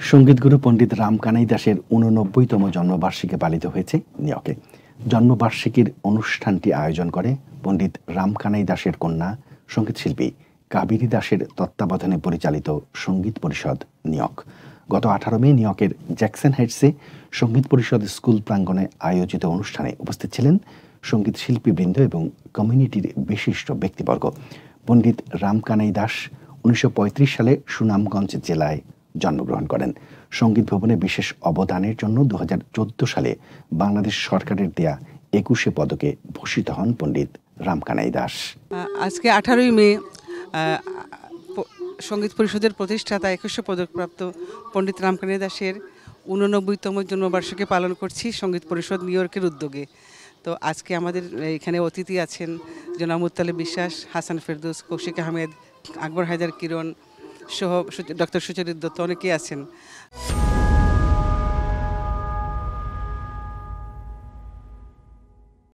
সঙ্গীতগুরু পণ্ডিত রামকানাই দাসের ৮৯তম জন্মবার্ষিকী পালিত হয়েছে নিউইয়র্কে। জন্মবার্ষিকীর অনুষ্ঠানটি আয়োজন করে পণ্ডিত রামকানাই দাসের কন্যা সঙ্গীতশিল্পী কাবেরী দাসের তত্ত্বাবধানে পরিচালিত সঙ্গীত পরিষদ নিউইয়র্ক। গত ১৮ মে নিউইয়র্কের জ্যাকসন হাইটসে সঙ্গীত পরিষদ স্কুল প্রাঙ্গণে আয়োজিত অনুষ্ঠানে উপস্থিত ছিলেন সঙ্গীত শিল্পীবৃন্দ এবং কমিউনিটির বিশিষ্ট ব্যক্তিবর্গ। পণ্ডিত রামকানাই দাস ১৯৩৫ সালে সুনামগঞ্জ জেলায় জন্মগ্রহণ করেন। সঙ্গীত ভবনে বিশেষ অবদানের জন্য ২০১৪ সালে বাংলাদেশ সরকারের দেয়া ২১ পদকে ভূষিত হন পণ্ডিত রামকানাই দাস। আজকে ১৮ই মে সঙ্গীত পরিষদের প্রতিষ্ঠাতা ২১ পদকপ্রাপ্ত পণ্ডিত রামকানাই দাসের ৮৯তম জন্মবার্ষিকী পালন করছি সঙ্গীত পরিষদ নিউইয়র্কের উদ্যোগে। তো আজকে আমাদের এখানে অতিথি আছেন জনাব মুত্তালিব বিশ্বাস, হাসান ফেরদৌস, কৌশিক আহমেদ, আকবর হায়দার কিরণ সহ ডক্টর সুচরিত দত্ত, অনেকেই আছেন।